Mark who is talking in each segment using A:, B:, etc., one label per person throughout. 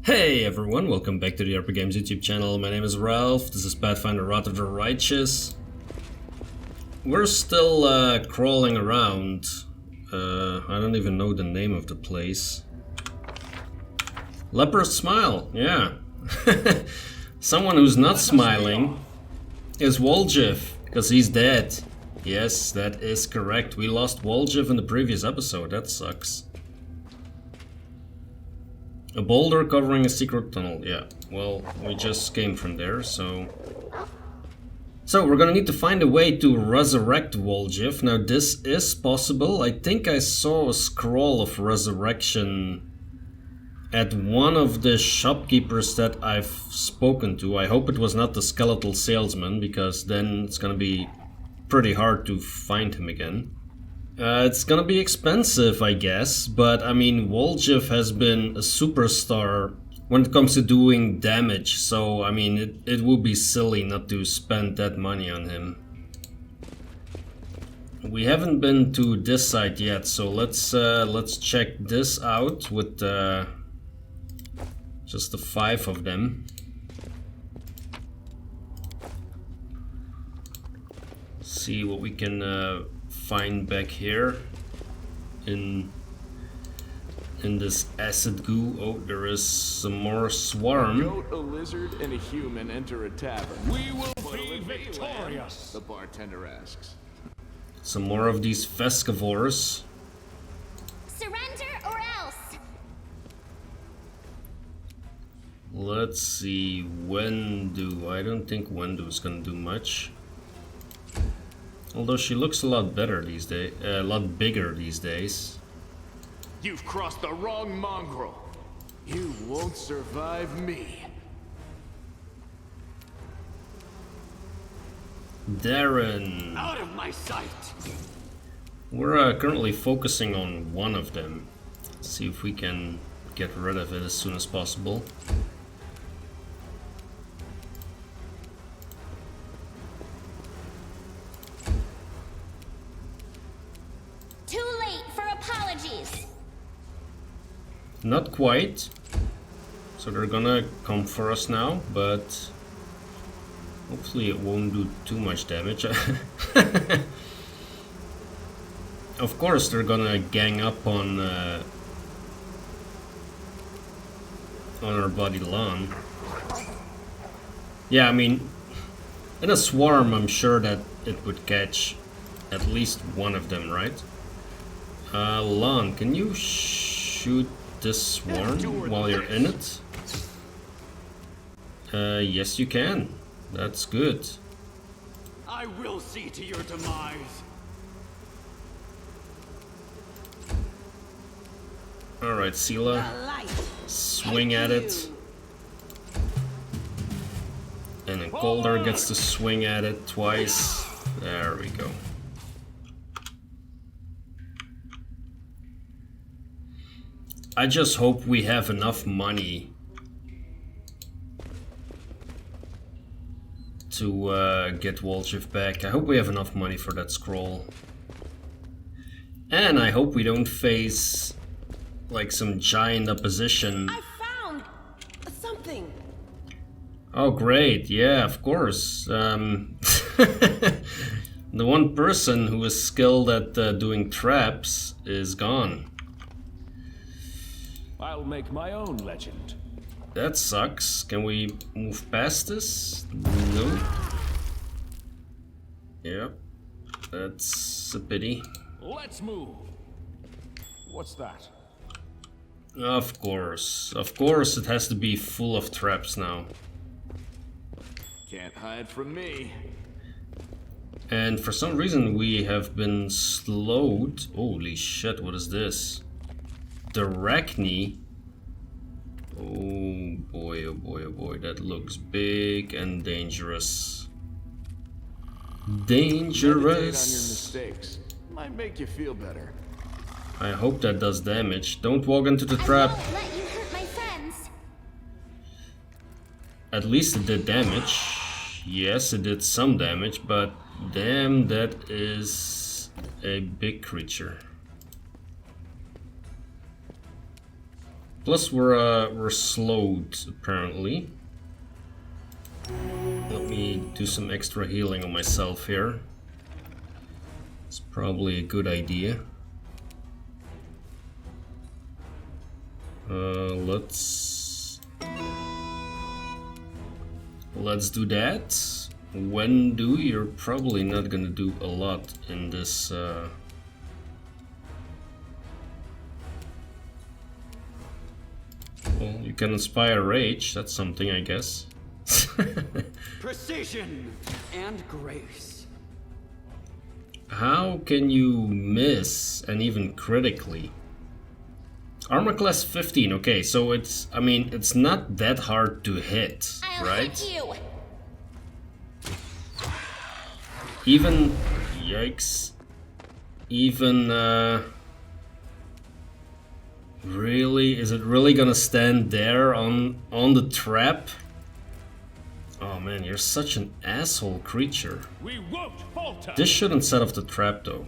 A: Hey everyone, welcome back to the RPGames YouTube channel. My name is Ralph, this is Pathfinder Wrath of the Righteous. We're still crawling around. I don't even know the name of the place. Leper's Smile, yeah. Someone who's not smiling is Woljif, because he's dead. Yes, that is correct. We lost Woljif in the previous episode, that sucks. A boulder covering a secret tunnel, yeah. Well, we just came from there, so... So, we're gonna need to find a way to resurrect Woljif. Now, this is possible. I think I saw a scroll of resurrection at one of the shopkeepers that I've spoken to. I hope it was not the skeletal salesman, because then it's gonna be pretty hard to find him again. It's gonna be expensive, I guess, but I mean, Woljif has been a superstar when it comes to doing damage, so I mean, it would be silly not to spend that money on him. We haven't been to this side yet, so let's check this out with just the 5 of them. See what we can find back here in this acid goo. Oh, there is some more swarm.
B: A goat, a lizard, and a human enter a tavern. We will be victorious, the bartender asks.
A: Some more of these fescivores.
C: Surrender or else.
A: Let's see, Wendu. I don't think Wendu is gonna do much. Although she looks a lot better these days, a lot bigger these days.
B: You've crossed the wrong mongrel. You won't survive me.
A: Darren.
B: Out of my sight.
A: We're currently focusing on one of them. Let's see if we can get rid of it as soon as possible.
C: Too late for apologies.
A: Not quite. So they're gonna come for us now, but hopefully it won't do too much damage. Of course they're gonna gang up on our buddy Lan. Yeah, I mean, in a swarm I'm sure that it would catch at least one of them, right? Lan, can you shoot this swarm while you're in it? Yes you can. That's good.
D: I will see to your demise.
A: Alright, Sela. Swing at it. And then Calder gets to swing at it twice. There we go. I just hope we have enough money to get Woljif back. I hope we have enough money for that scroll. And I hope we don't face like some giant opposition.
E: I found something.
A: Oh great, yeah, of course. The one person who is skilled at doing traps is gone.
D: I'll make my own legend.
A: That sucks. Can we move past this? No. Yep. That's a pity.
D: Let's move. What's that?
A: Of course. Of course it has to be full of traps now.
B: Can't hide from me.
A: And for some reason we have been slowed. Holy shit, what is this? Derakni. Oh boy, oh boy, oh boy, that looks big and dangerous.
B: Meditate on your
A: Dangerous.
B: mistakes. Might make you feel better.
A: I hope that does damage. Don't walk into the
C: I
A: trap.
C: won't let you hurt my friends.
A: At least it did damage. Yes, it did some damage, but damn, that is a big creature. Plus we're slowed apparently. Let me do some extra healing on myself here. It's probably a good idea. Let's do that. When do? You're probably not gonna do a lot in this. Well, you can inspire rage. That's something, I guess.
F: Precision and grace.
A: How can you miss and even critically? Armor class 15. Okay, so it's. I mean, it's not that hard to hit,
C: I'll
A: right?
C: hit you.
A: Even, yikes, even, really, is it really gonna stand there on the trap? Oh man, you're such an asshole creature.
D: We won't falter.
A: This shouldn't set off the trap though.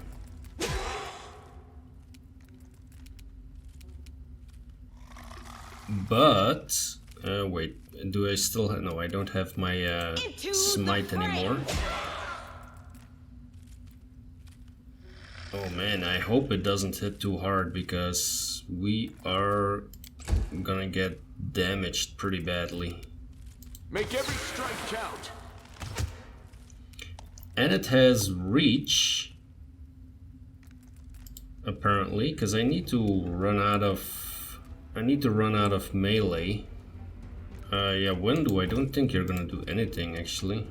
A: But, wait, do I still have, no, I don't have my, smite anymore. Oh man, I hope it doesn't hit too hard because we are gonna get damaged pretty badly.
B: Make every strike count.
A: And it has reach, apparently, because I need to run out of melee. Yeah, when do? I don't think you're gonna do anything actually.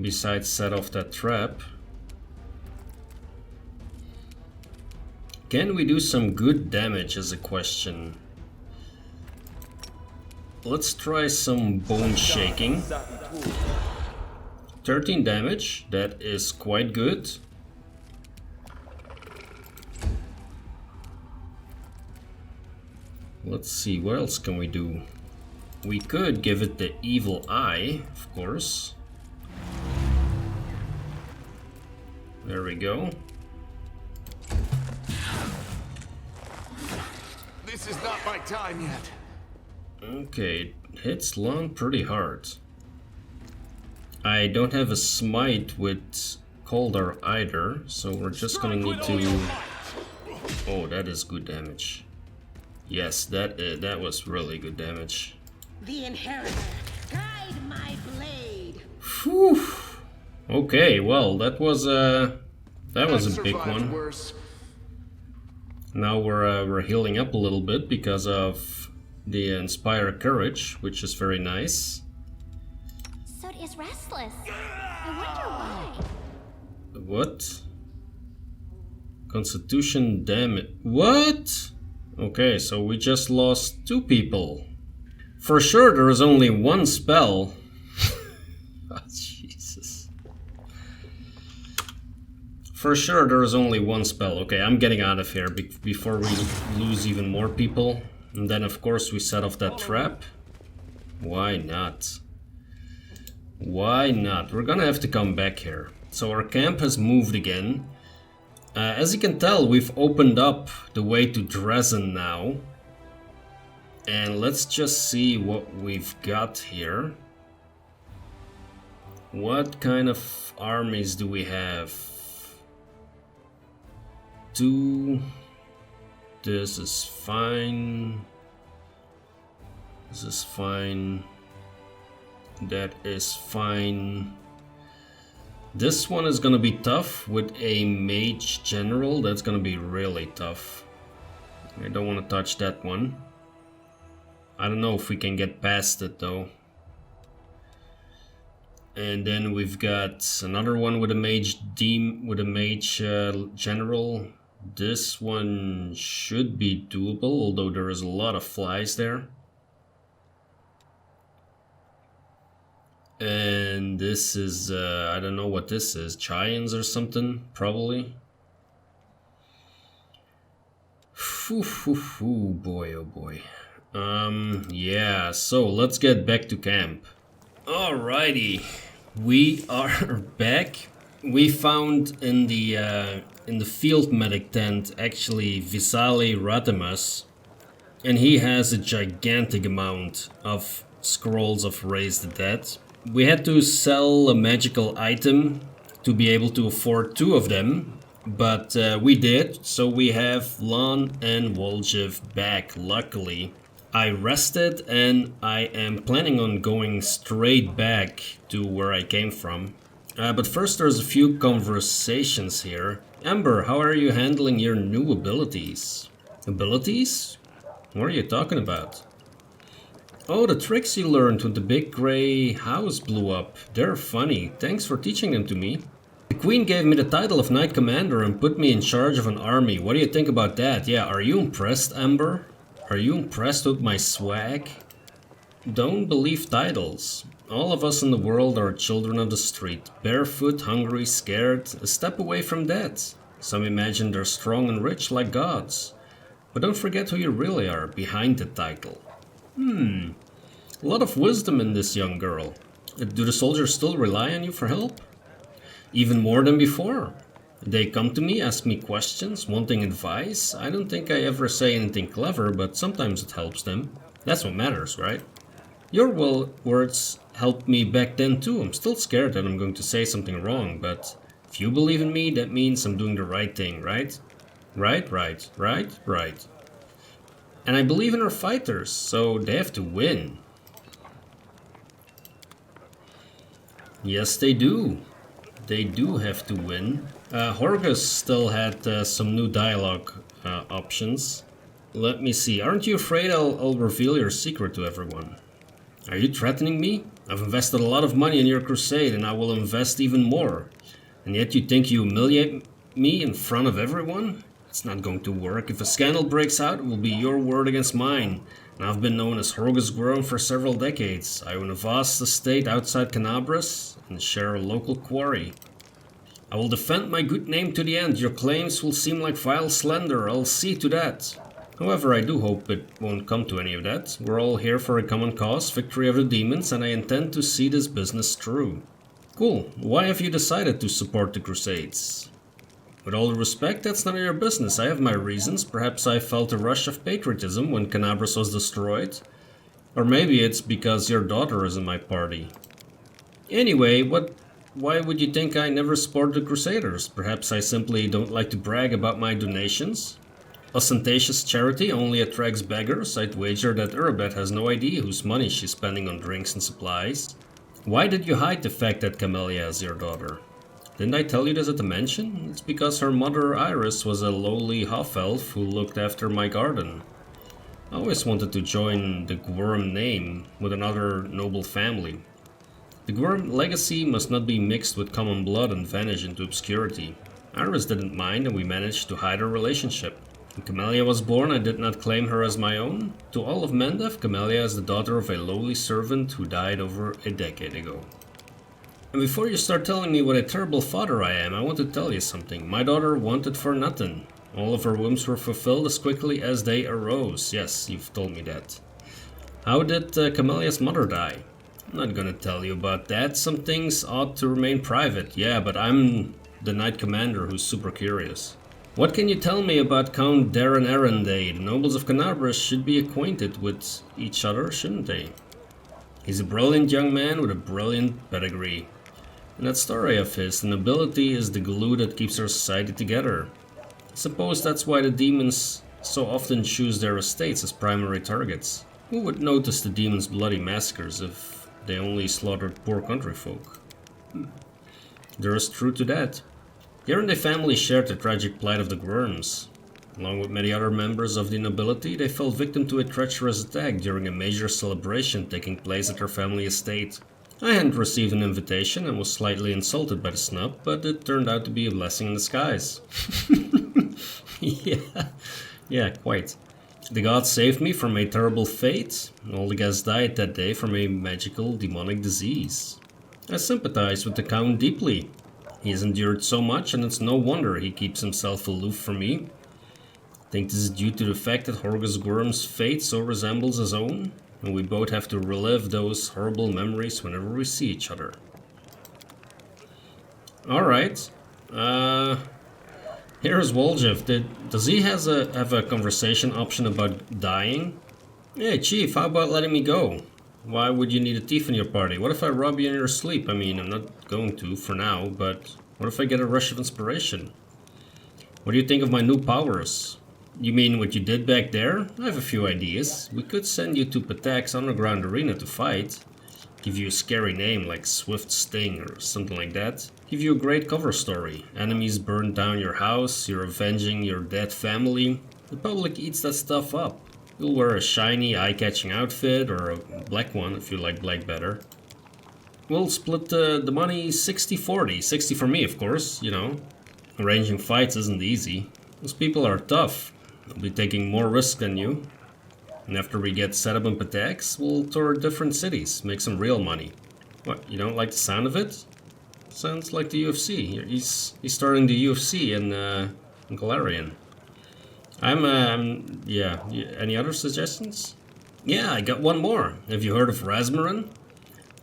A: Besides set off that trap. Can we do some good damage is a question. Let's try some bone shaking. 13 damage, that is quite good. Let's see, what else can we do? We could give it the evil eye, of course. There we go.
B: This is not my time yet.
A: Okay, it hits long pretty hard. I don't have a smite with Coldar either, so we're just gonna need to... Oh, that is good damage. Yes, that was really good damage.
E: The inheritor, guide my blade.
A: Whew. Okay, well, that was a big one.
B: Worse.
A: Now we're healing up a little bit because of the Inspire Courage, which is very nice.
C: Soot is restless. I wonder why.
A: What? Constitution damage. What? Okay, so we just lost 2 people. For sure, there is only one spell. Oh, Jesus. For sure, there is only one spell. Okay, I'm getting out of here before we lose even more people. And then, of course, we set off that trap. Why not? Why not? We're gonna have to come back here. So our camp has moved again. As you can tell, we've opened up the way to Dresden now. And let's just see what we've got here. What kind of armies do we have? 2. This is fine. This is fine. That is fine. This one is gonna be tough with a mage general. That's gonna be really tough. I don't want to touch that one. I don't know if we can get past it though. And then we've got another one with a mage general. This one should be doable, although there is a lot of flies there. And this is, I don't know what this is, giants or something, probably. Boy, oh boy. Yeah, so let's get back to camp. Alrighty, we are back. We found in the field medic tent actually Visali Ratimus, and he has a gigantic amount of scrolls of Raise the Dead. We had to sell a magical item to be able to afford 2 of them, but we did, so we have Lan and Woljif back, luckily. I rested and I am planning on going straight back to where I came from. But first there's a few conversations here. Amber, how are you handling your new abilities? Abilities? What are you talking about? Oh, the tricks you learned when the big grey house blew up. They're funny. Thanks for teaching them to me. The Queen gave me the title of Knight Commander and put me in charge of an army. What do you think about that? Yeah, are you impressed, Amber? Are you impressed with my swag? Don't believe titles. All of us in the world are children of the street. Barefoot, hungry, scared, a step away from death. Some imagine they're strong and rich like gods. But don't forget who you really are behind the title. A lot of wisdom in this young girl. Do the soldiers still rely on you for help? Even more than before. They come to me, ask me questions, wanting advice. I don't think I ever say anything clever, but sometimes it helps them. That's what matters, right? Your words helped me back then too. I'm still scared that I'm going to say something wrong, but if you believe in me, that means I'm doing the right thing, right? Right. And I believe in our fighters, so they have to win. Yes, they do. They do have to win. Horgus still had some new dialogue options. Let me see. Aren't you afraid I'll reveal your secret to everyone? Are you threatening me? I've invested a lot of money in your crusade and I will invest even more. And yet you think you humiliate me in front of everyone? It's not going to work. If a scandal breaks out, it will be your word against mine. And I've been known as Horgus Gurm for several decades. I own a vast estate outside Canabras and share a local quarry. I will defend my good name to the end. Your claims will seem like vile slander. I'll see to that. However, I do hope it won't come to any of that. We're all here for a common cause, victory of the demons, and I intend to see this business through. Cool. Why have you decided to support the Crusades? With all due respect, that's none of your business. I have my reasons. Perhaps I felt a rush of patriotism when Canabras was destroyed. Or maybe it's because your daughter is in my party. Anyway, why would you think I never support the Crusaders? Perhaps I simply don't like to brag about my donations? Ostentatious charity only attracts beggars. I'd wager that Urabet has no idea whose money she's spending on drinks and supplies. Why did you hide the fact that Camellia is your daughter? Didn't I tell you this at the mansion? It's because her mother Iris was a lowly half-elf who looked after my garden. I always wanted to join the Gwyrm name with another noble family. The Gwyrm legacy must not be mixed with common blood and vanish into obscurity. Iris didn't mind and we managed to hide our relationship. When Camellia was born, I did not claim her as my own. To all of Mendev, Camellia is the daughter of a lowly servant who died over a decade ago. And before you start telling me what a terrible father I am, I want to tell you something. My daughter wanted for nothing. All of her whims were fulfilled as quickly as they arose. Yes, you've told me that. How did Camellia's mother die? I'm not gonna tell you about that. Some things ought to remain private. Yeah, but I'm the Knight Commander who's super curious. What can you tell me about Count Darren Arenday? The nobles of Canabras should be acquainted with each other, shouldn't they? He's a brilliant young man with a brilliant pedigree. And that story of his, the nobility is the glue that keeps our society together. I suppose that's why the demons so often choose their estates as primary targets. Who would notice the demons' bloody massacres if they only slaughtered poor country folk? There is truth to that. The Arenday family shared the tragic plight of the Gwyrms. Along with many other members of the nobility, they fell victim to a treacherous attack during a major celebration taking place at their family estate. I hadn't received an invitation and was slightly insulted by the snub, but it turned out to be a blessing in disguise. Yeah, quite. The gods saved me from a terrible fate. All the guests died that day from a magical demonic disease. I sympathize with the Count deeply. He has endured so much, and it's no wonder he keeps himself aloof from me. I think this is due to the fact that Horgus Gurm's fate so resembles his own, and we both have to relive those horrible memories whenever we see each other. Alright. Here's Woljif. Does he have a conversation option about dying? Hey, Chief, how about letting me go? Why would you need a thief in your party? What if I rob you in your sleep? I mean, I'm not going to for now, but what if I get a rush of inspiration? What do you think of my new powers? You mean what you did back there? I have a few ideas. We could send you to Patak's underground arena to fight. Give you a scary name like Swift Sting or something like that. Give you a great cover story. Enemies burn down your house, you're avenging your dead family. The public eats that stuff up. You'll wear a shiny, eye-catching outfit, or a black one if you like black better. We'll split the money 60-40. 60 for me, of course, you know. Arranging fights isn't easy. Those people are tough. They'll be taking more risk than you. And after we get set up in Patak's, we'll tour different cities, make some real money. What, you don't like the sound of it? Sounds like the UFC. He's starting the UFC in Galarian. Yeah. Any other suggestions? Yeah, I got one more. Have you heard of Razmarin?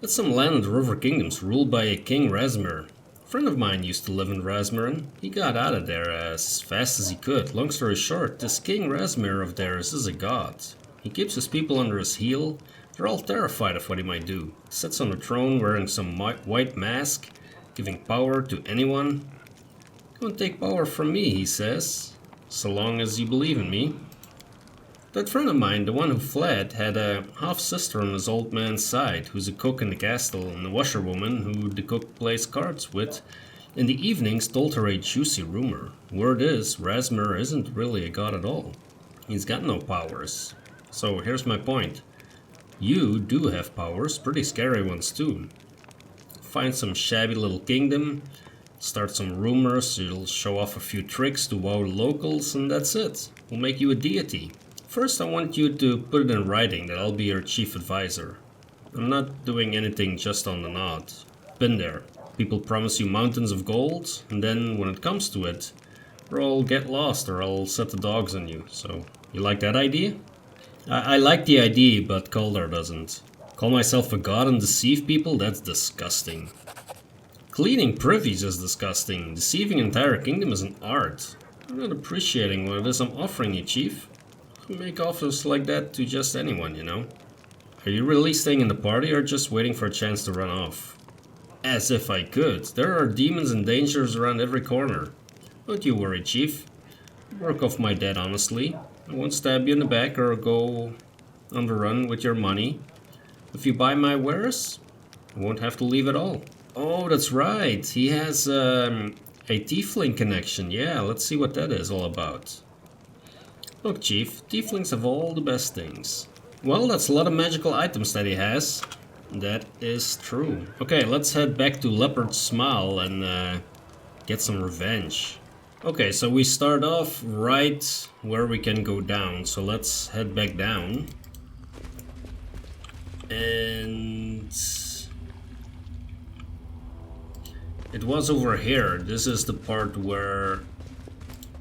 A: That's some land in the River Kingdoms ruled by a King Razmir. A friend of mine used to live in Razmarin. He got out of there as fast as he could. Long story short, this King Razmir of theirs is a god. He keeps his people under his heel. They're all terrified of what he might do. He sits on a throne wearing some white mask, giving power to anyone. Don't take power from me, he says, so long as you believe in me. That friend of mine, the one who fled, had a half-sister on his old man's side, who's a cook in the castle, and a washerwoman who the cook plays cards with. In the evenings told her a juicy rumor. Word is, Razmir isn't really a god at all. He's got no powers. So here's my point. You do have powers, pretty scary ones too. Find some shabby little kingdom, start some rumors, you'll show off a few tricks to wow locals, and that's it. We'll make you a deity. First, I want you to put it in writing that I'll be your chief advisor. I'm not doing anything just on the nod. Been there. People promise you mountains of gold, and then when it comes to it, or I'll get lost or I'll set the dogs on you. So, you like that idea? I like the idea, but Kaldar doesn't. Call myself a god and deceive people? That's disgusting. Cleaning privies is disgusting. Deceiving an entire kingdom is an art. I'm not appreciating what it is I'm offering you, Chief. I make offers like that to just anyone, you know. Are you really staying in the party or just waiting for a chance to run off? As if I could. There are demons and dangers around every corner. Don't you worry, Chief. Work off my debt honestly. I won't stab you in the back or go on the run with your money. If you buy my wares, I won't have to leave at all. Oh, that's right. He has a tiefling connection. Yeah, let's see what that is all about. Look, Chief, tieflings have all the best things. Well, that's a lot of magical items that he has. That is true. Okay, let's head back to Leopard's Smile and get some revenge. Okay, so we start off right where we can go down. So let's head back down. And it was over here. This is the part where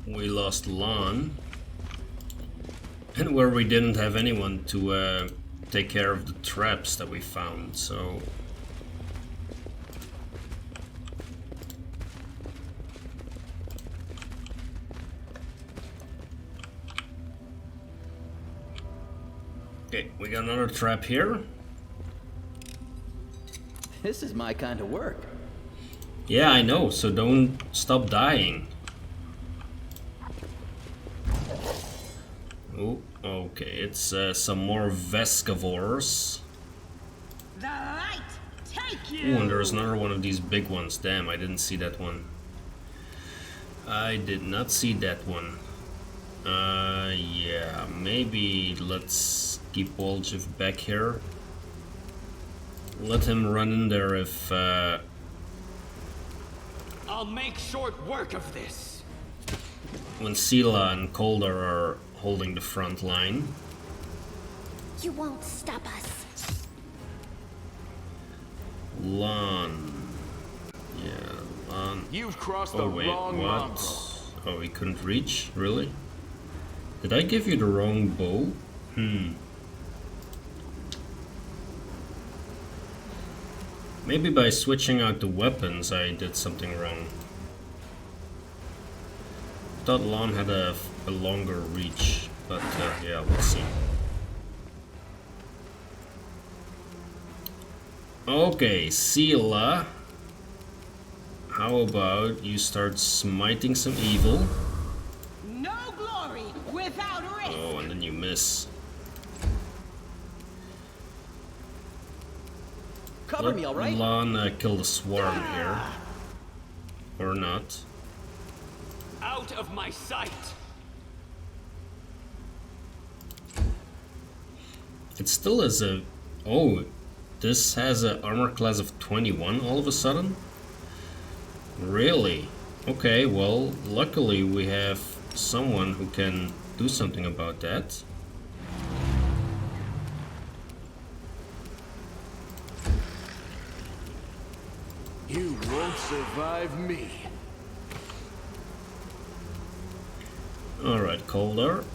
A: we lost Lan. And where we didn't have anyone to take care of the traps that we found, so... Okay, we got another trap here.
F: This is my kind of work.
A: Yeah, I know, so don't stop dying. Oh, okay, it's some more Vescavores.
E: The light, take you!
A: Oh, and there's another one of these big ones. Damn, I didn't see that one. I did not see that one. Yeah, maybe let's keep Woljif back here. Let him run in there if,
D: I'll make short work of this.
A: when Sela and Kaldar are holding the front line.
C: You won't stop us.
A: Lan. Yeah, Lan.
B: You've crossed
A: Oh
B: the
A: wait,
B: wrong mountain.
A: what? Oh, he couldn't reach? Really? Did I give you the wrong bow? Maybe by switching out the weapons I did something wrong. Thought Lon had a longer reach, but yeah, we'll see. Okay, Sela. How about you start smiting some evil?
E: No glory without risk.
A: Oh, and then you miss.
F: Cover me, all right?
A: Lon kill the swarm here. Or not.
D: Out of my sight!
A: It still is a... Oh, this has an armor class of 21 all of a sudden? Really? Okay, well, luckily we have someone who can do something about that.
B: You won't survive me.
A: Alright, Coldar.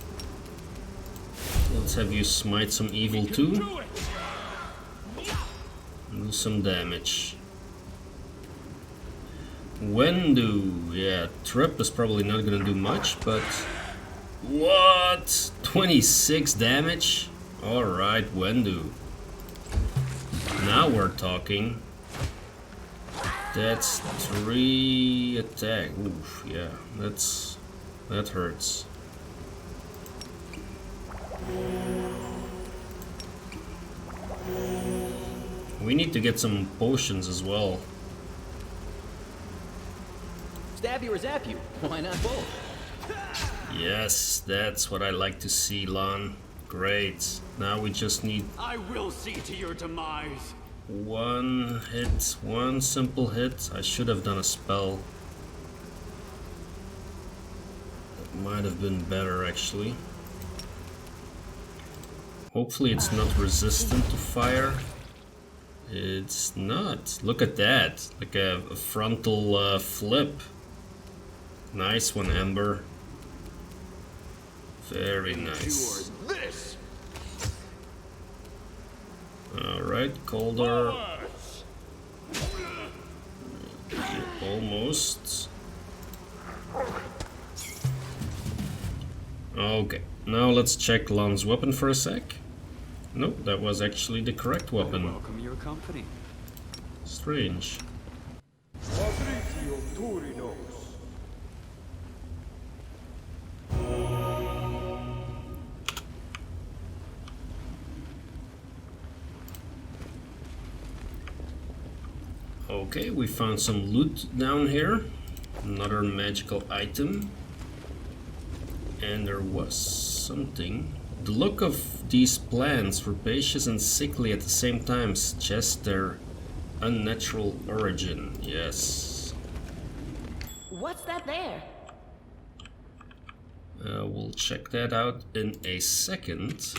A: Let's have you smite some evil too.
D: Do it!
A: Do some damage. Wendu, yeah, Trip is probably not gonna do much, but... What? 26 damage? Alright, Wendu. Now we're talking. That's 3 attack. Oof, yeah, that hurts. We need to get some potions as well.
F: Stab you or zap you? Why not both?
A: Yes, that's what I like to see, Lon. Great. Now we just need
D: I will see to your demise.
A: one hit, one simple hit. I should have done a spell. That might have been better, actually. Hopefully it's not resistant to fire. It's not. Look at that. Like a frontal flip. Nice one, Ember. Very nice.
B: Endure this.
A: Alright, Coldar. Almost. Okay, now let's check Lon's weapon for a sec. Nope, that was actually the correct weapon.
D: Welcome your company.
A: Strange. Okay, we found some loot down here. Another magical item. And there was something. The look of these plants, rapacious and sickly at the same time, suggests their unnatural origin. Yes.
E: What's that there?
A: We'll check that out in a second.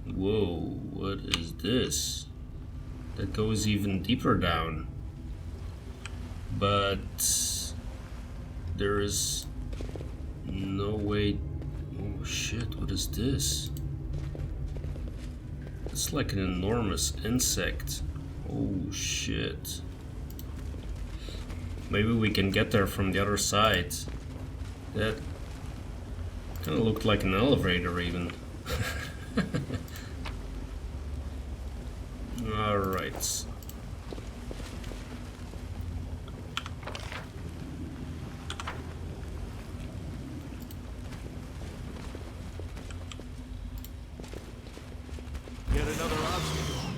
A: Whoa, what is this? That goes even deeper down. But there is no way. Oh shit, what is this? It's like an enormous insect. Oh shit. Maybe we can get there from the other side. That kind of looked like an elevator even. Alright.
B: Yet another obstacle.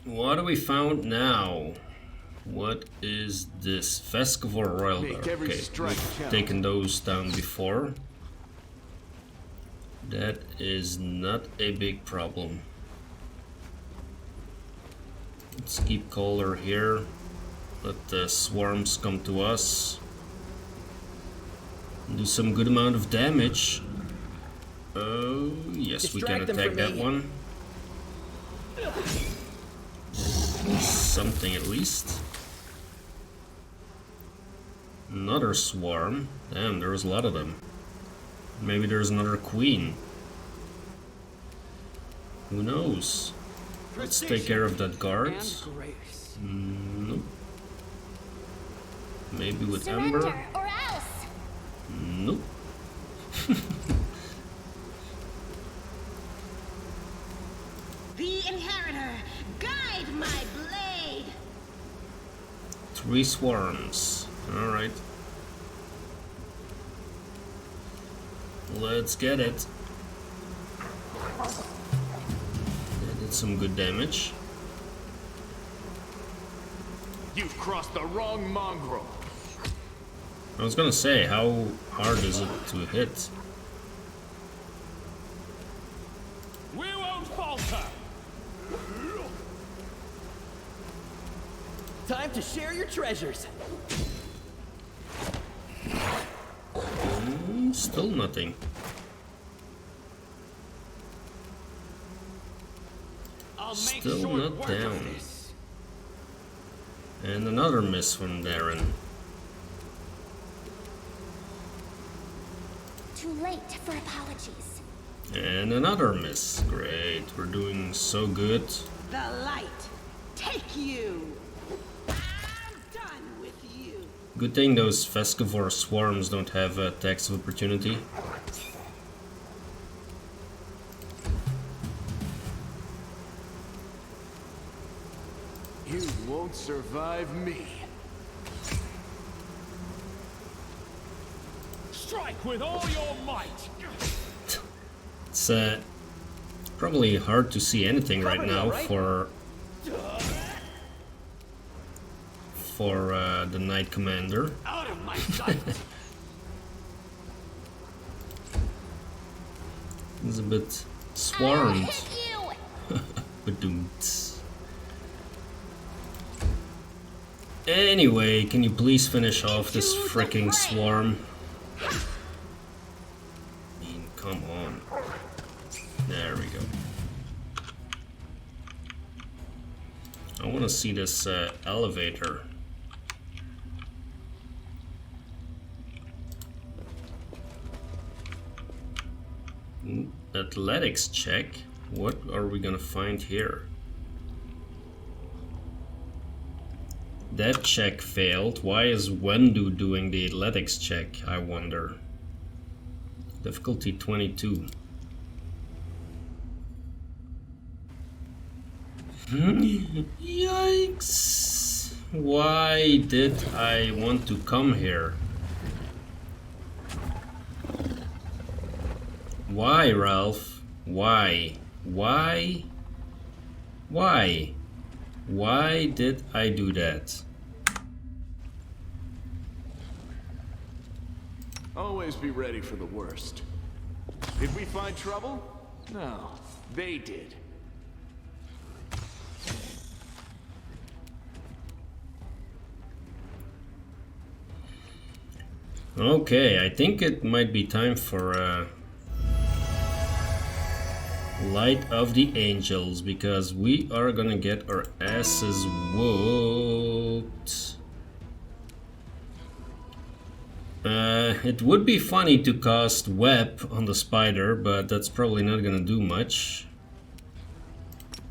A: What do we found now? What is this? Festival Royal?
B: Make every
A: Okay,
B: strike
A: we've
B: count.
A: taken those down before. That is not a big problem. Let's keep Kohler here. Let the swarms come to us. Do some good amount of damage. Oh, yes, we can
F: Distract them
A: attack
F: from
A: that
F: me.
A: one. Something at least. Another swarm. Damn, there's a lot of them. Maybe there's another queen. Who knows? Let's take care of that guard. Nope. Maybe with
C: Surrender
A: Ember.
C: or else.
A: Nope.
E: The Inheritor, guide my blade.
A: 3 swarms. Alright. Let's get it. That did some good damage.
B: You've crossed the wrong mongrel.
A: I was gonna say, how hard is it to hit?
D: We won't falter.
F: Time to share your treasures.
A: Still nothing.
D: I'll make
A: Still
D: short
A: not
D: work
A: down.
D: of this.
A: And another miss from Darren.
C: Too late for apologies.
A: And another miss. Great, we're doing so good.
E: The light, take you. I'm done with you.
A: Good thing those Vescivore swarms don't have attacks of opportunity.
B: You won't survive me.
D: Strike with all your might.
A: It's probably hard to see anything right
F: Cover me,
A: now
F: alright?
A: for the Knight Commander.
D: Out of my sight.
A: He's a bit
C: I'll
A: swarmed.
C: hit you.
A: Badoomt. Anyway, can you please finish off this freaking swarm? I mean, come on. There we go. I want to see this elevator. Athletics check. What are we gonna find here? That check failed. Why is Wendu doing the athletics check, I wonder? Difficulty 22. Yikes! Why did I want to come here? Why, Ralph? Why? Why? Why? Why did I do that?
B: Always be ready for the worst. Did we find trouble? No, they did.
A: Okay, I think it might be time for Light of the Angels, because we are gonna get our asses whooped. It would be funny to cast Web on the spider, but that's probably not gonna do much.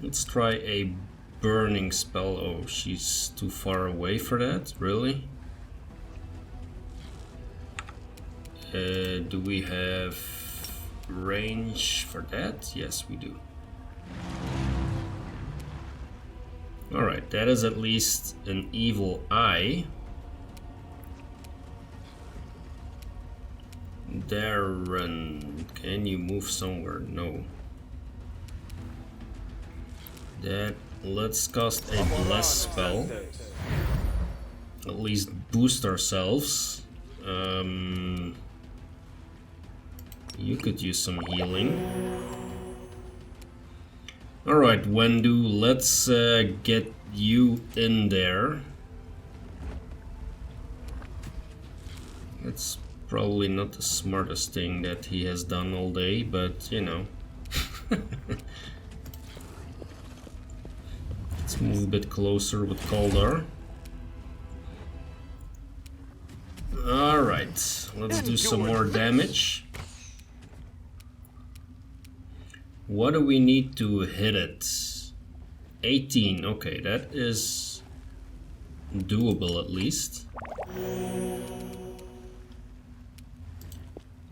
A: Let's try a burning spell. Oh, she's too far away for that, really? Do we have range for that? Yes, we do. Alright, that is at least an evil eye. Darren, can you move somewhere? No. That, let's cast a bless spell. At least boost ourselves. You could use some healing. Alright, Wendu, let's get you in there. It's probably not the smartest thing that he has done all day, but you know. Let's move a bit closer with Kaldar. Alright, let's do some more damage. What do we need to hit it? 18. Okay, that is doable at least.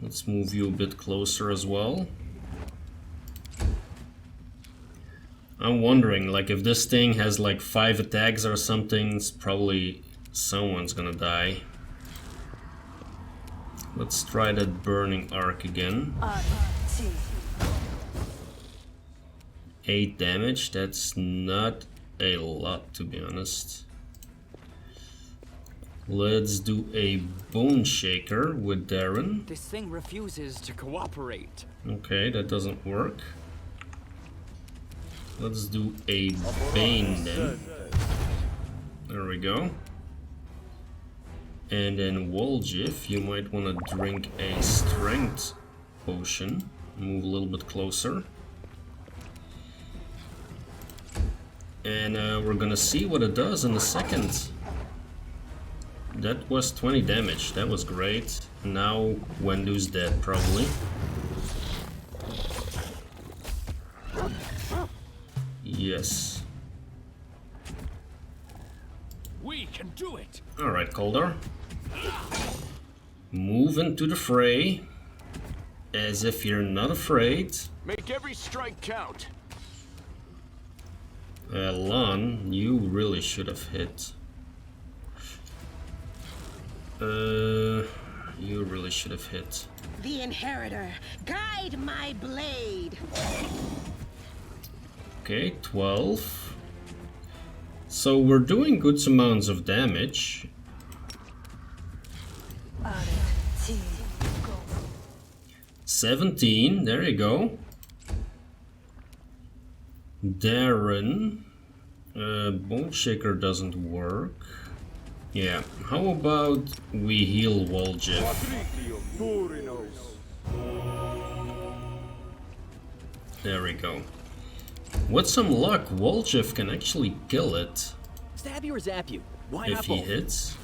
A: Let's move you a bit closer as well. I'm wondering, like, if this thing has like 5 attacks or something, it's probably someone's gonna die. Let's try that burning arc again. 8 damage, that's not a lot to be honest. Let's do a bone shaker with Darren.
F: This thing refuses to cooperate.
A: Okay, that doesn't work. Let's do a Bane then. There we go. And then Woljif, you might want to drink a strength potion. Move a little bit closer. And we're gonna see what it does in a second. That was 20 damage, that was great. Now Wendu's dead probably. Yes.
D: We can do it.
A: Alright, Calder. Move into the fray. As if you're not afraid.
B: Make every strike count.
A: Lon, you really should have hit. You really should have hit.
E: The Inheritor, guide my blade.
A: Okay, 12. So we're doing good amounts of damage. 17, there you go. Darren. Bone Shaker doesn't work. Yeah, how about we heal Woljif? There we go. With some luck, Woljif can actually kill it.
F: Stab you or zap you? Why
A: If
F: not
A: he
F: both?
A: hits.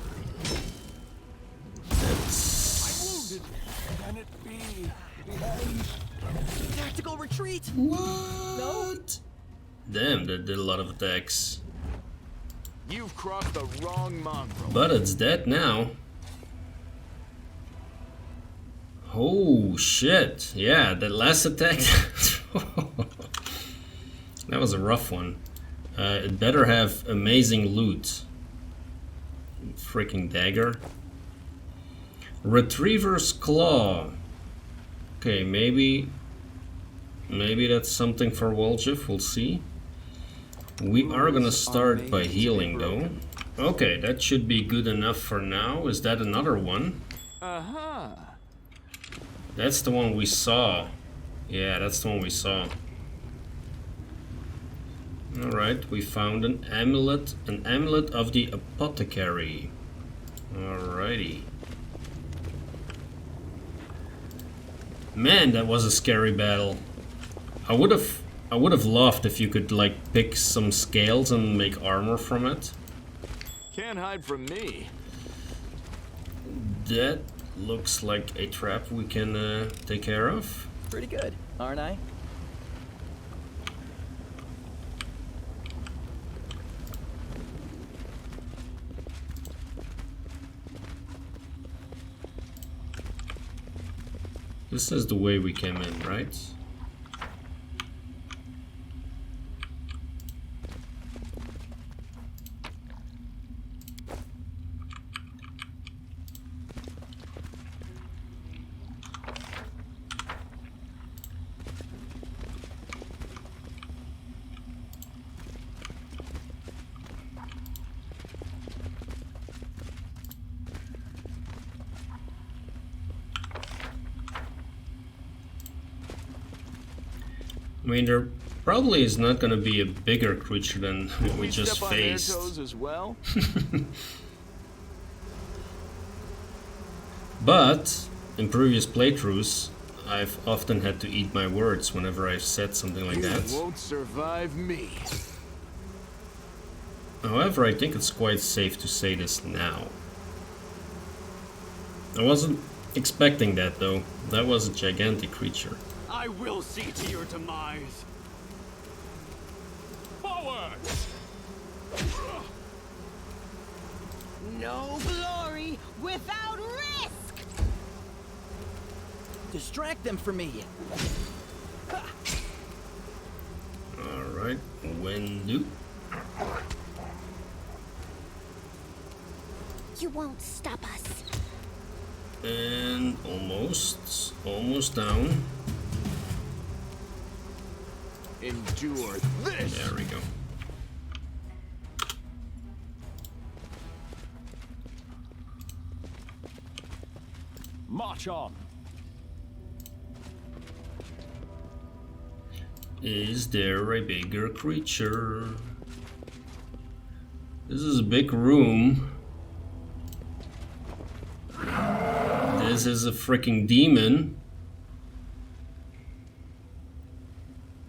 A: That's...
D: Can it be?
F: Tactical retreat.
A: What? Damn, that did a lot of attacks.
B: You've crossed the wrong mongrel.
A: But it's dead now. Oh shit, yeah, that last attack. That was a rough one. It better have amazing loot. Freaking dagger. Retriever's Claw. Okay, maybe that's something for Woljif, we'll see. We are gonna start by healing though. Okay, that should be good enough for now. Is that another one?
B: Uh-huh.
A: That's the one we saw. Yeah, that's the one we saw. Alright, we found an amulet of the apothecary. Alrighty. Man, that was a scary battle. I would have loved if you could like pick some scales and make armor from it.
B: Can't hide from me.
A: That looks like a trap we can take care of.
F: Pretty good, aren't I?
A: This is the way we came in, right? I mean, there probably is not going to be a bigger creature than what we just
B: step on their
A: faced.
B: toes as well.
A: But in previous playthroughs, I've often had to eat my words whenever I've said something like
B: You
A: that.
B: won't survive me.
A: However, I think it's quite safe to say this now. I wasn't expecting that though. That was a gigantic creature.
G: I will see to your demise.
D: Forward!
E: No glory without risk!
F: Distract them from me.
A: Alright, when do?
C: You won't stop us.
A: And almost down.
B: Endure this!
A: There we go.
D: March on.
A: Is there a bigger creature? This is a big room. This is a freaking demon.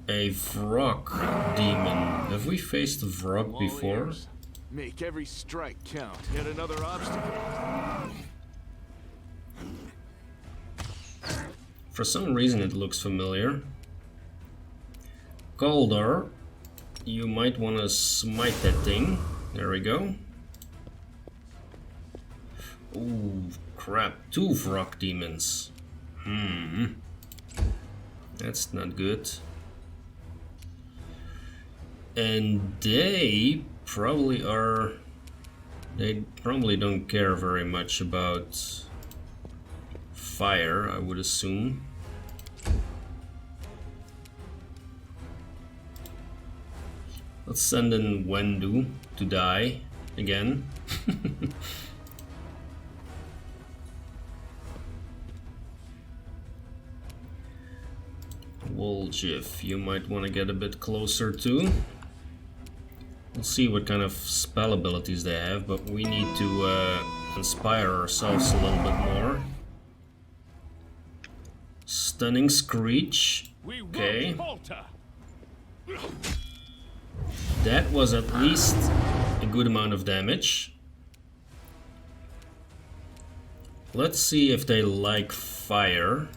A: A Vrock demon. Have we faced a Vrock before?
B: Warriors, make every strike count. Yet another obstacle.
A: For some reason it looks familiar. Goldar, you might want to smite that thing. There we go. Ooh, crap. 2 Vrock demons. That's not good. And they probably are... They probably don't care very much about fire, I would assume. Let's send in Wendu to die again. Woljif, you might want to get a bit closer too. We'll see what kind of spell abilities they have, but we need to inspire ourselves a little bit more. Stunning Screech.
D: We
A: Okay.
D: won't falter.
A: That was at least a good amount of damage. Let's see if they like fire.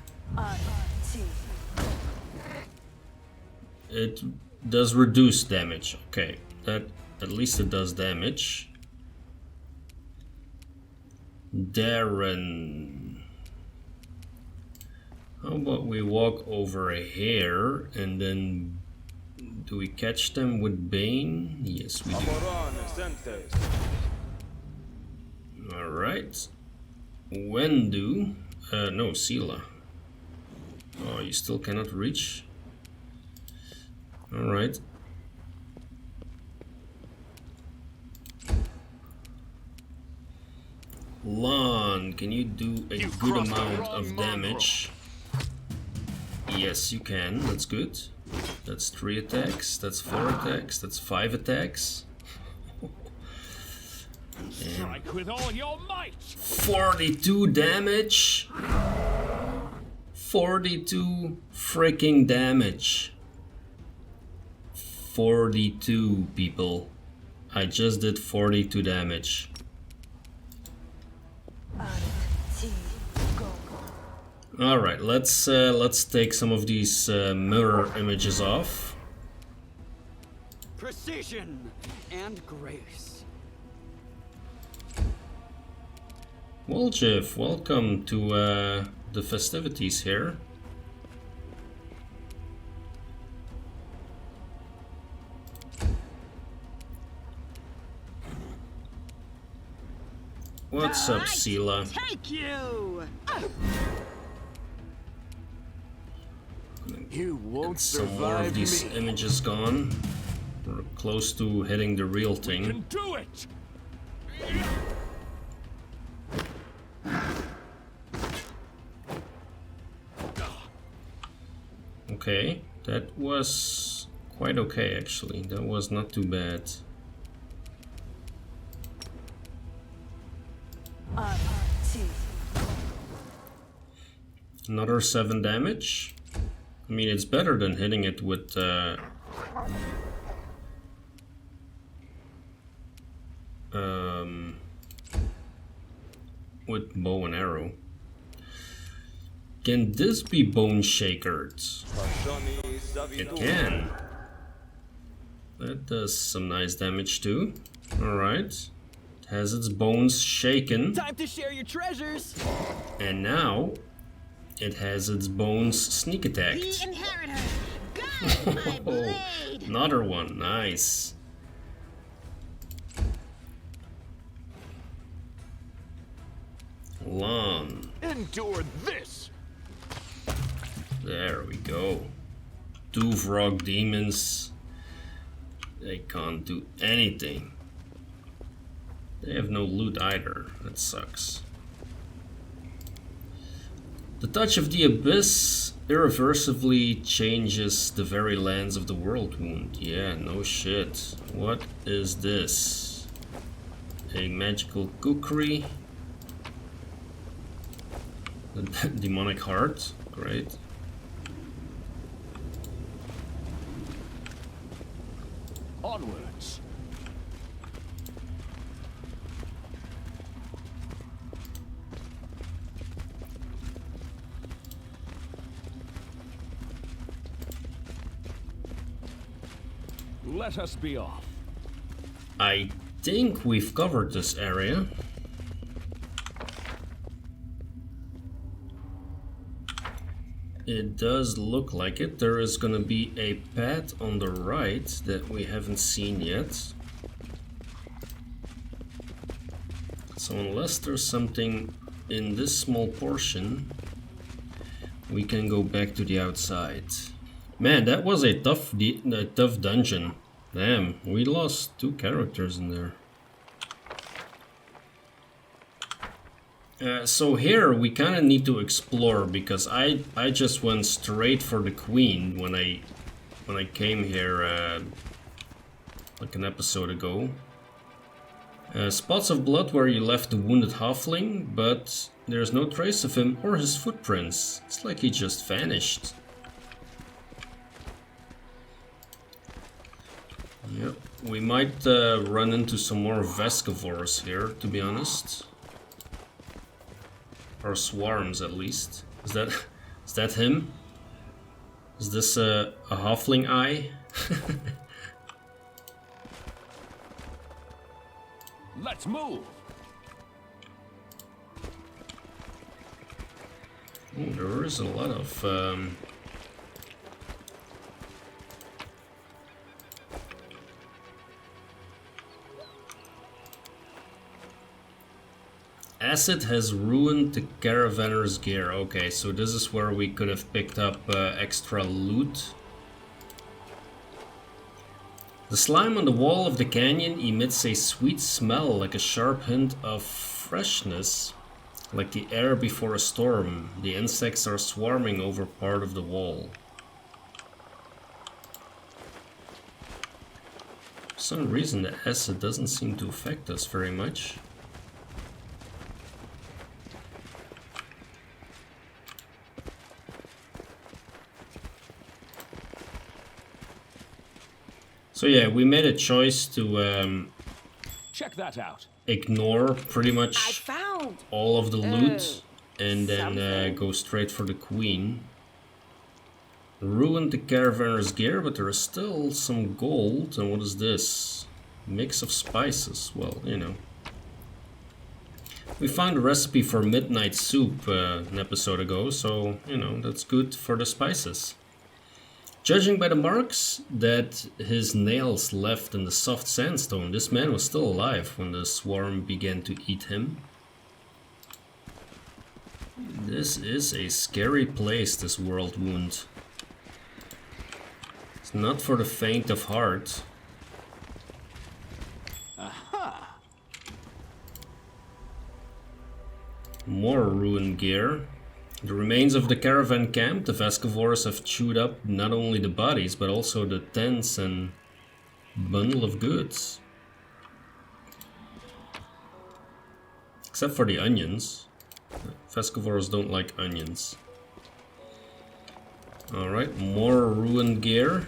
A: It does reduce damage. Okay, that at least it does damage. Darren. How about we walk over here and then do we catch them with Bane? Yes, we do. Alright. Wendu. No, Sela. Oh, you still cannot reach? Alright. Lon, can you do a good amount of damage? Yes, you can. That's good. That's 3 attacks. That's 4 attacks. That's 5 attacks.
D: Strike with all your might.
A: 42 damage. 42 freaking damage. 42 people. I just did 42 damage. All right, let's take some of these mirror images off.
G: Precision and grace.
A: Woljif, welcome to the festivities here. What's up, Sela?
E: Take you!
B: You won't
A: Some more
B: survive
A: of these
B: me.
A: images gone. We're close to hitting the real thing.
D: Can do it.
A: Okay, that was quite okay actually. That was not too bad. Another 7 damage. I mean, it's better than hitting it with bow and arrow. Can this be bone shakered? It can. That does some nice damage too. Alright. It has its bones shaken.
F: Time to share your treasures.
A: And now it has its bones sneak
E: The
A: attacked.
E: inheritor, guide my blade.
A: Another one, nice. Lawn.
B: Endure this!
A: There we go. Two frog demons. They can't do anything. They have no loot either. That sucks. The touch of the abyss irreversibly changes the very lands of the world wound. Yeah, no shit. What is this? A magical kukri. The demonic heart. Great.
D: Onwards. Let us be off.
A: I think we've covered this area. It does look like it. There is gonna be a path on the right that we haven't seen yet. So unless there's something in this small portion, we can go back to the outside. Man, that was a tough dungeon. Damn, we lost 2 characters in there. So here we kind of need to explore, because I just went straight for the queen when I came here like an episode ago. Spots of blood where you left the wounded halfling, but there's no trace of him or his footprints. It's like he just vanished. Yep, we might run into some more Vescivores here, to be honest. Or swarms, at least. Is that him? Is this a halfling eye?
D: Let's move.
A: Ooh, there is a lot of acid has ruined the caravanner's gear. Okay, so this is where we could have picked up extra loot. The slime on the wall of the canyon emits a sweet smell, like a sharp hint of freshness, like the air before a storm. The insects are swarming over part of the wall. For some reason the acid doesn't seem to affect us very much. So yeah, we made a choice to
D: Check that out.
A: ignore pretty
E: I
A: much
E: found.
A: all of the loot and then
E: something.
A: go straight for the queen. Ruined the caravanner's gear, but there is still some gold. And what is this? Mix of spices. Well, you know. We found a recipe for midnight soup an episode ago, so, you know, that's good for the spices. Judging by the marks that his nails left in the soft sandstone, this man was still alive when the swarm began to eat him. This is a scary place, this world wound. It's not for the faint of heart.
B: Aha!
A: More ruined gear. The remains of the caravan camp, the Vescivores have chewed up not only the bodies, but also the tents and bundle of goods. Except for the onions. Vescivores don't like onions. Alright, more ruined gear.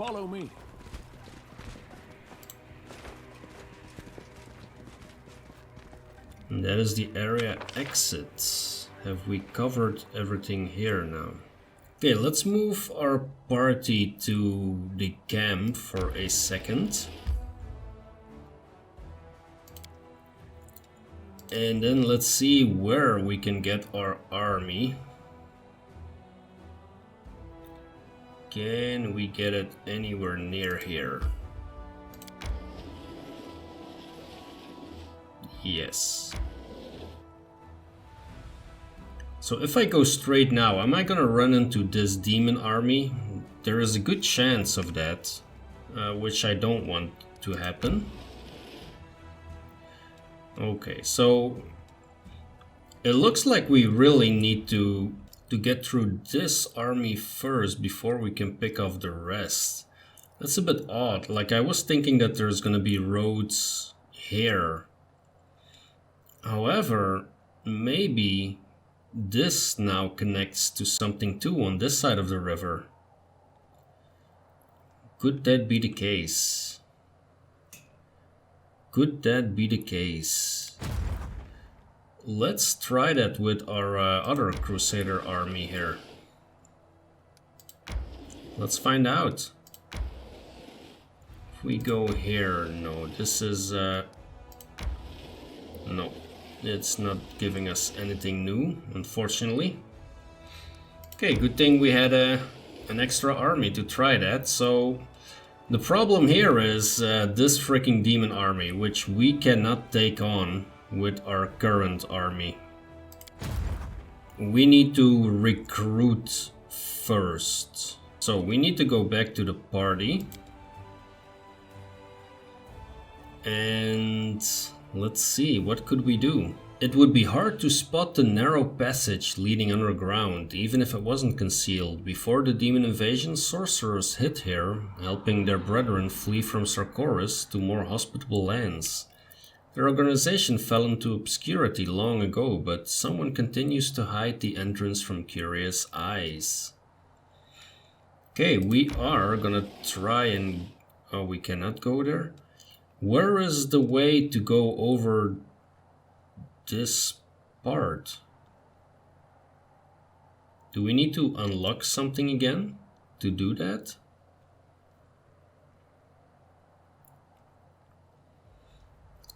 D: Follow me.
A: And that is the area exit. Have we covered everything here now? Okay, let's move our party to the camp for a second. And then let's see where we can get our army. Can we get it anywhere near here? Yes. So if I go straight now, am I gonna run into this demon army? There is a good chance of that, which I don't want to happen. Okay, so it looks like we really need to get through this army first before we can pick off the rest. That's a bit odd. Like, I was thinking that there's gonna be roads here. However, maybe this now connects to something too on this side of the river. Could that be the case? Could that be the case? Let's try that with our other Crusader army here. Let's find out. If we go here, no, this is... no, it's not giving us anything new, unfortunately. Okay, good thing we had an extra army to try that. So the problem here is this freaking demon army, which we cannot take on with our current army. We need to recruit first. So we need to go back to the party. And let's see, what could we do? It would be hard to spot the narrow passage leading underground, even if it wasn't concealed. Before the demon invasion, sorcerers hid here, helping their brethren flee from Sarkoris to more hospitable lands. Their organization fell into obscurity long ago, but someone continues to hide the entrance from curious eyes. Okay, we are gonna try and... oh, we cannot go there? Where is the way to go over this part? Do we need to unlock something again to do that?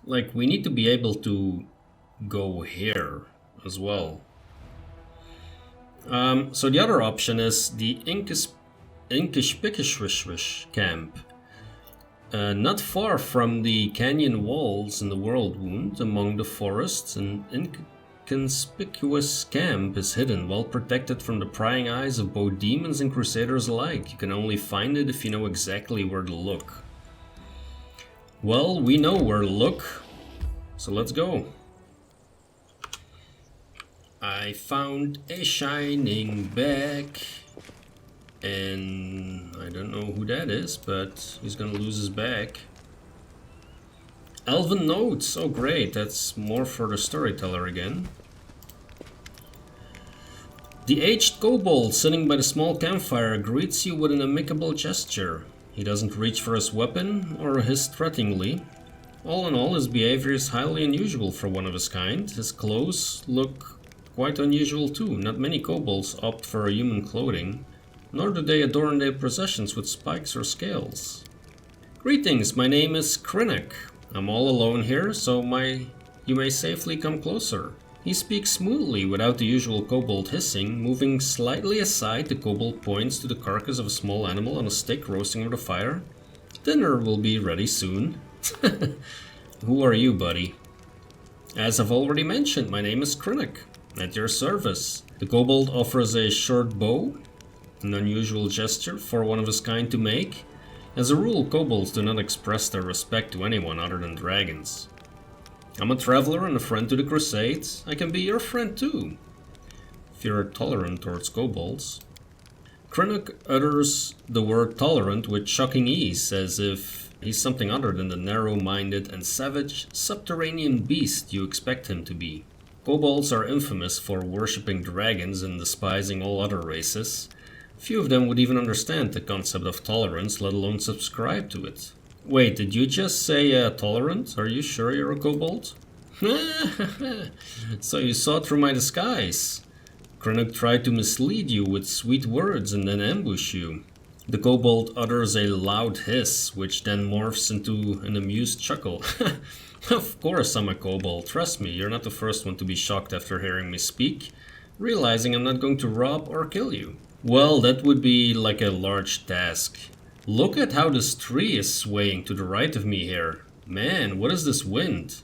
A: Like, we need to be able to go here as well. So the other option is the Inkishpikishwishwish camp. Not far from the canyon walls in the World Wound, among the forests, an inconspicuous camp is hidden, well protected from the prying eyes of both demons and crusaders alike. You can only find it if you know exactly where to look. Well, we know where to look, so let's go. I found a shining bag. And I don't know who that is, but he's gonna lose his bag. Elven notes, oh great, that's more for the storyteller again. The aged kobold sitting by the small campfire greets you with an amicable gesture. He doesn't reach for his weapon or hiss threateningly. All in all, his behavior is highly unusual for one of his kind. His clothes look quite unusual too. Not many kobolds opt for human clothing, nor do they adorn their possessions with spikes or scales. Greetings, my name is Krynik. I'm all alone here, so you may safely come closer. He speaks smoothly without the usual kobold hissing. Moving slightly aside, the kobold points to the carcass of a small animal on a stick roasting over the fire. Dinner will be ready soon. Who are you, buddy? As I've already mentioned, my name is Krynik. At your service. The kobold offers a short bow, an unusual gesture for one of his kind to make. As a rule, kobolds do not express their respect to anyone other than dragons. I'm a traveler and a friend to the Crusades. I can be your friend too, if you're tolerant towards kobolds. Krynik utters the word tolerant with shocking ease, as if he's something other than the narrow-minded and savage subterranean beast you expect him to be. Kobolds are infamous for worshipping dragons and despising all other races. Few of them would even understand the concept of tolerance, let alone subscribe to it. Wait, did you just say tolerant? Are you sure you're a kobold? So you saw through my disguise. Krennic tried to mislead you with sweet words and then ambush you. The kobold utters a loud hiss, which then morphs into an amused chuckle. Of course I'm a kobold, trust me, you're not the first one to be shocked after hearing me speak, realizing I'm not going to rob or kill you. Well, that would be like a large task. Look at how this tree is swaying to the right of me here. Man, what is this wind?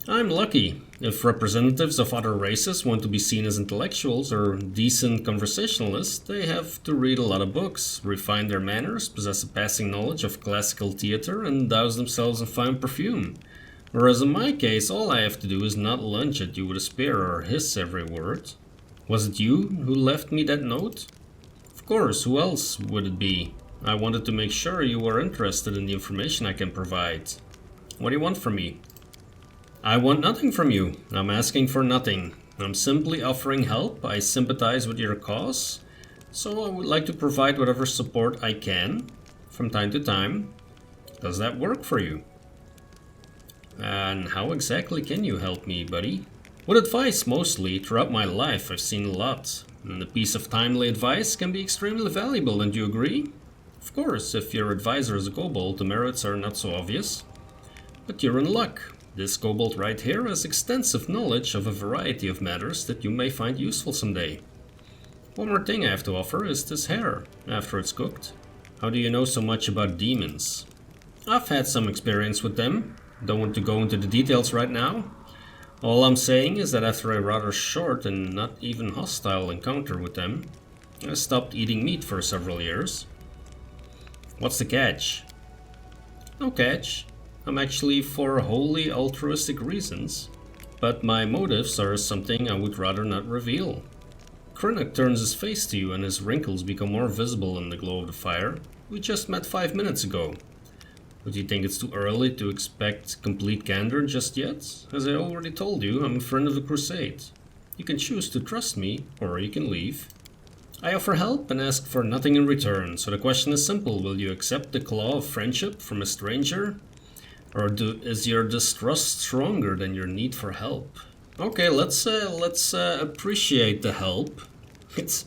A: I'm lucky. If representatives of other races want to be seen as intellectuals or decent conversationalists, they have to read a lot of books, refine their manners, possess a passing knowledge of classical theater, and douse themselves in fine perfume. Whereas in my case, all I have to do is not lunge at you with a spear or hiss every word. Was it you who left me that note? Of course, who else would it be? I wanted to make sure you were interested in the information I can provide. What do you want from me? I want nothing from you. I'm asking for nothing. I'm simply offering help. I sympathize with your cause, so I would like to provide whatever support I can from time to time. Does that work for you? And how exactly can you help me, buddy? With advice, mostly. Throughout my life, I've seen a lot, and a piece of timely advice can be extremely valuable, don't you agree? Of course, if your advisor is a kobold, the merits are not so obvious. But you're in luck. This kobold right here has extensive knowledge of a variety of matters that you may find useful someday. One more thing I have to offer is this hair, after it's cooked. How do you know so much about demons? I've had some experience with them. Don't want to go into the details right now. All I'm saying is that after a rather short and not even hostile encounter with them, I stopped eating meat for several years. What's the catch? No catch. I'm actually for wholly altruistic reasons, but my motives are something I would rather not reveal. Krennic turns his face to you and his wrinkles become more visible in the glow of the fire. We just met 5 minutes ago. But do you think it's too early to expect complete candor just yet? As I already told you, I'm a friend of the Crusade. You can choose to trust me, or you can leave. I offer help and ask for nothing in return, so the question is simple. Will you accept the claw of friendship from a stranger? Or is your distrust stronger than your need for help? Okay, let's appreciate the help. This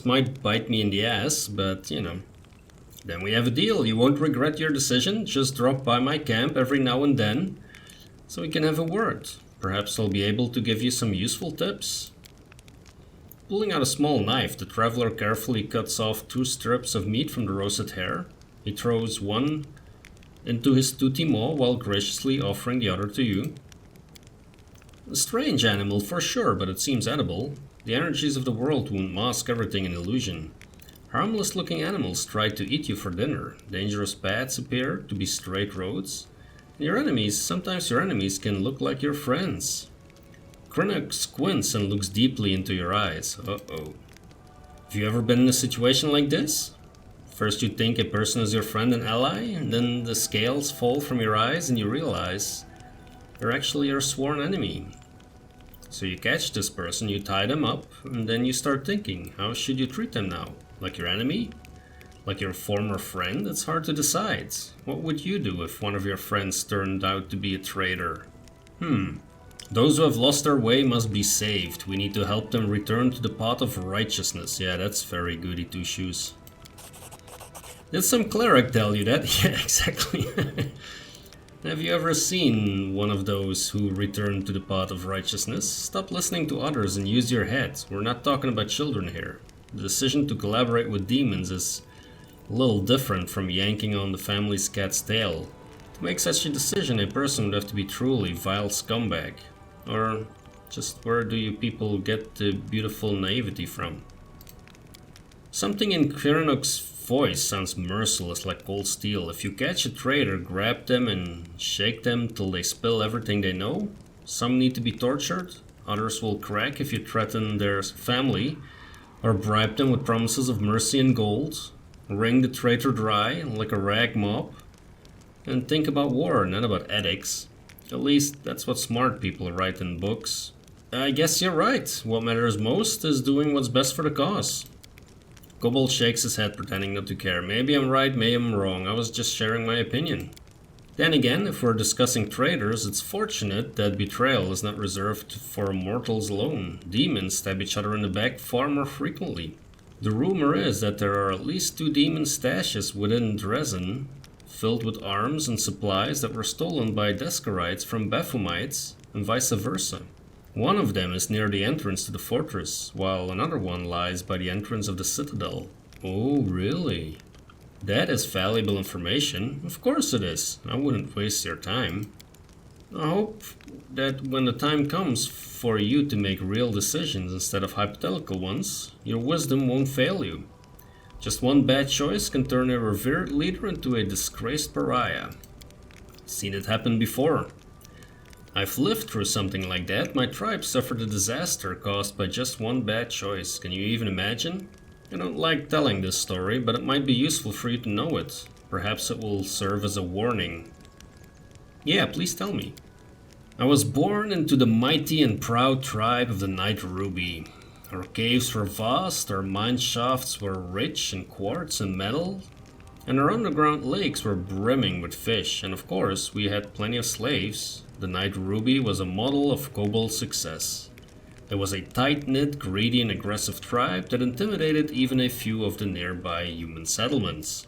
A: might bite me in the ass, but you know. Then we have a deal. You won't regret your decision. Just drop by my camp every now and then, so we can have a word. Perhaps I'll be able to give you some useful tips. Pulling out a small knife, the traveler carefully cuts off 2 strips of meat from the roasted hare. He throws one into his toothy maw while graciously offering the other to you. A strange animal for sure, but it seems edible. The energies of the world won't mask everything in illusion. Harmless looking animals try to eat you for dinner. Dangerous paths appear to be straight roads. And sometimes your enemies can look like your friends. Krennic squints and looks deeply into your eyes. Uh-oh. Have you ever been in a situation like this? First you think a person is your friend and ally, and then the scales fall from your eyes and you realize they're actually your sworn enemy. So you catch this person, you tie them up, and then you start thinking, how should you treat them now? Like your enemy? Like your former friend? It's hard to decide. What would you do if one of your friends turned out to be a traitor? Those who have lost their way must be saved. We need to help them return to the path of righteousness. Yeah, that's very goody two-shoes. Did some cleric tell you that? Yeah, exactly. Have you ever seen one of those who return to the path of righteousness? Stop listening to others and use your head. We're not talking about children here. The decision to collaborate with demons is a little different from yanking on the family's cat's tail. To make such a decision, a person would have to be truly vile scumbag. Or just where do you people get the beautiful naivety from? Something in Krennic's voice sounds merciless, like cold steel. If you catch a traitor, grab them and shake them till they spill everything they know. Some need to be tortured, others will crack if you threaten their family, or bribe them with promises of mercy and gold. Wring the traitor dry like a rag mop. And think about war, not about ethics. At least that's what smart people write in books. I guess you're right. What matters most is doing what's best for the cause. Kobold shakes his head, pretending not to care. Maybe I'm right, maybe I'm wrong. I was just sharing my opinion. Then again, if we're discussing traitors, it's fortunate that betrayal is not reserved for mortals alone. Demons stab each other in the back far more frequently. The rumor is that there are at least 2 demon stashes within Dresden, filled with arms and supplies that were stolen by Deskarites from Baphomites, and vice versa. One of them is near the entrance to the fortress, while another one lies by the entrance of the citadel. Oh, really? That is valuable information. Of course it is. I wouldn't waste your time. I hope that when the time comes for you to make real decisions instead of hypothetical ones, your wisdom won't fail you. Just one bad choice can turn a revered leader into a disgraced pariah. Seen it happen before. I've lived through something like that. My tribe suffered a disaster caused by just one bad choice. Can you even imagine? I don't like telling this story, but it might be useful for you to know it. Perhaps it will serve as a warning. Yeah, please tell me. I was born into the mighty and proud tribe of the Night Ruby. Our caves were vast, our mine shafts were rich in quartz and metal, and our underground lakes were brimming with fish, and of course we had plenty of slaves. The Night Ruby was a model of kobold success. It was a tight-knit, greedy and aggressive tribe that intimidated even a few of the nearby human settlements.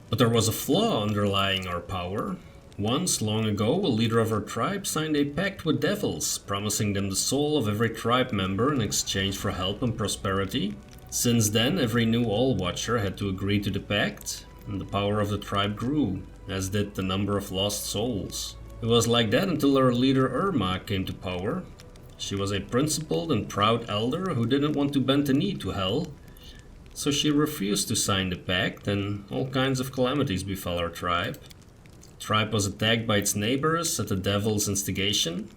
A: But there was a flaw underlying our power. Once, long ago, a leader of our tribe signed a pact with devils, promising them the soul of every tribe member in exchange for help and prosperity. Since then, every new All-Watcher had to agree to the pact, and the power of the tribe grew, as did the number of lost souls. It was like that until our leader Irma came to power. She was a principled and proud elder who didn't want to bend the knee to hell, so she refused to sign the pact, and all kinds of calamities befell our tribe. The tribe was attacked by its neighbors at the devil's instigation.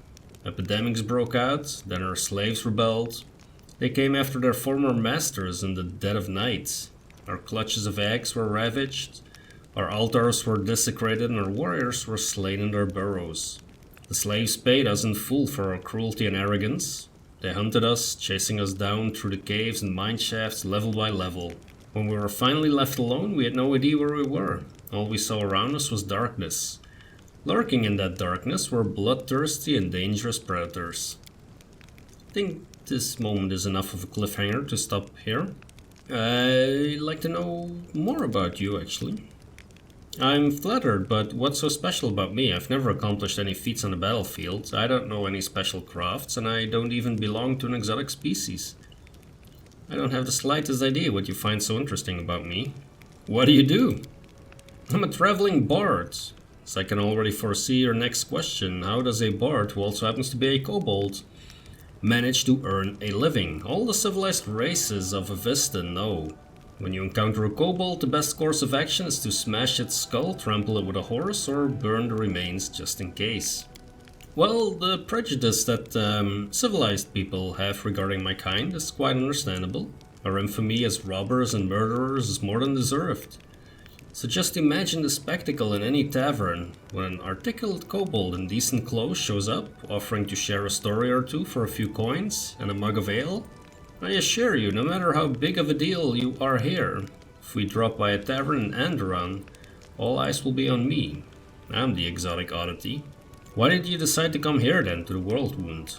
A: Epidemics broke out, then our slaves rebelled. They came after their former masters in the dead of night. Our clutches of eggs were ravaged, our altars were desecrated, and our warriors were slain in their burrows. The slaves paid us in full for our cruelty and arrogance. They hunted us, chasing us down through the caves and mine shafts level by level. When we were finally left alone, we had no idea where we were. All we saw around us was darkness. Lurking in that darkness were bloodthirsty and dangerous predators. I think this moment is enough of a cliffhanger to stop here. I'd like to know more about you, actually. I'm flattered, but what's so special about me? I've never accomplished any feats on the battlefield, I don't know any special crafts, and I don't even belong to an exotic species. I don't have the slightest idea what you find so interesting about me. What do you do? I'm a traveling bard. So I can already foresee your next question. How does a bard, who also happens to be a kobold, manage to earn a living? All the civilized races of Avista know. When you encounter a kobold, the best course of action is to smash its skull, trample it with a horse, or burn the remains just in case. Well, the prejudice that civilized people have regarding my kind is quite understandable. Our infamy as robbers and murderers is more than deserved. So just imagine the spectacle in any tavern when an articulate kobold in decent clothes shows up, offering to share a story or two for a few coins and a mug of ale. I assure you, no matter how big of a deal you are here, if we drop by a tavern in Anderon, all eyes will be on me. I'm the exotic oddity. Why did you decide to come here then, to the World Wound?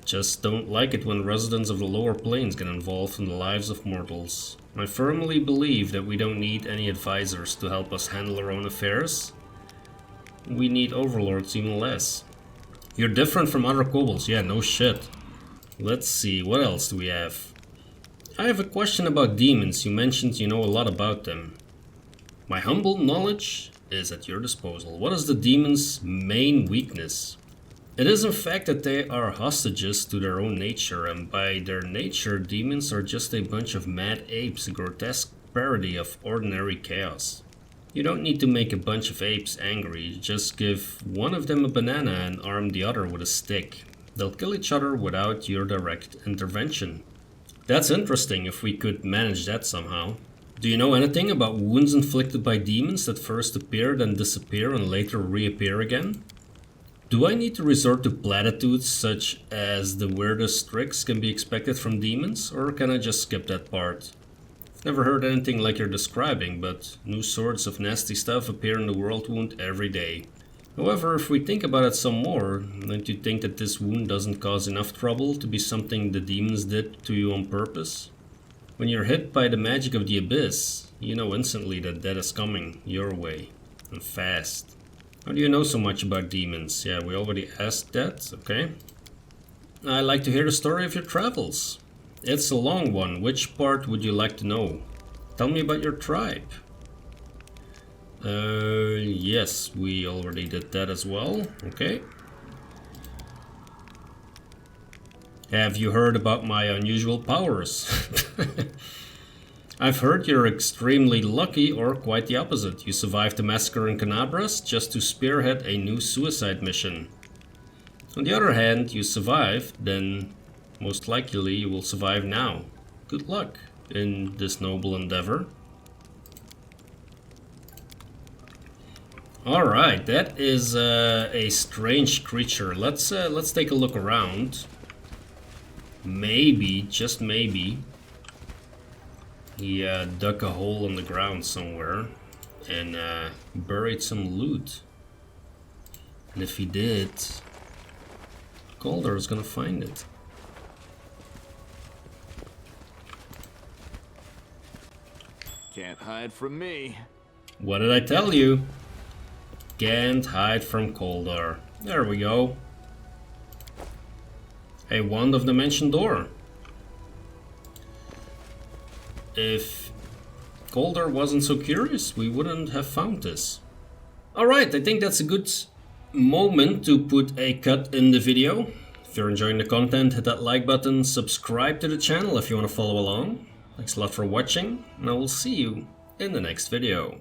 A: Just don't like it when residents of the lower planes get involved in the lives of mortals. I firmly believe that we don't need any advisors to help us handle our own affairs. We need overlords even less. You're different from other kobolds, yeah, no shit. Let's see, what else do we have? I have a question about demons. You mentioned you know a lot about them. My humble knowledge is at your disposal. What is the demon's main weakness? It is in fact that they are hostages to their own nature, and by their nature, demons are just a bunch of mad apes, a grotesque parody of ordinary chaos. You don't need to make a bunch of apes angry, just give one of them a banana and arm the other with a stick. They'll kill each other without your direct intervention. That's interesting if we could manage that somehow. Do you know anything about wounds inflicted by demons that first appear, then disappear, and later reappear again? Do I need to resort to platitudes such as the weirdest tricks can be expected from demons, or can I just skip that part? I've never heard anything like you're describing, but new sorts of nasty stuff appear in the world wound every day. However, if we think about it some more, don't you think that this wound doesn't cause enough trouble to be something the demons did to you on purpose? When you're hit by the magic of the abyss, you know instantly that death is coming your way, and fast. How do you know so much about demons? Yeah, we already asked that, okay. I'd like to hear the story of your travels. It's a long one. Which part would you like to know? Tell me about your tribe. Yes, we already did that as well, okay. Have you heard about my unusual powers? I've heard you're extremely lucky, or quite the opposite. You survived the massacre in Canabras just to spearhead a new suicide mission. On the other hand, you survived, then most likely you will survive now. Good luck in this noble endeavor. Alright, that is a strange creature. Let's take a look around. Maybe, just maybe, he dug a hole in the ground somewhere and buried some loot. And if he did, Calder is gonna find it.
B: Can't hide from me.
A: What did I tell you? Can't hide from Calder. There we go. A wand of dimension door. If Calder wasn't so curious, we wouldn't have found this. Alright, I think that's a good moment to put a cut in the video. If you're enjoying the content, hit that like button, subscribe to the channel if you want to follow along. Thanks a lot for watching, and I will see you in the next video.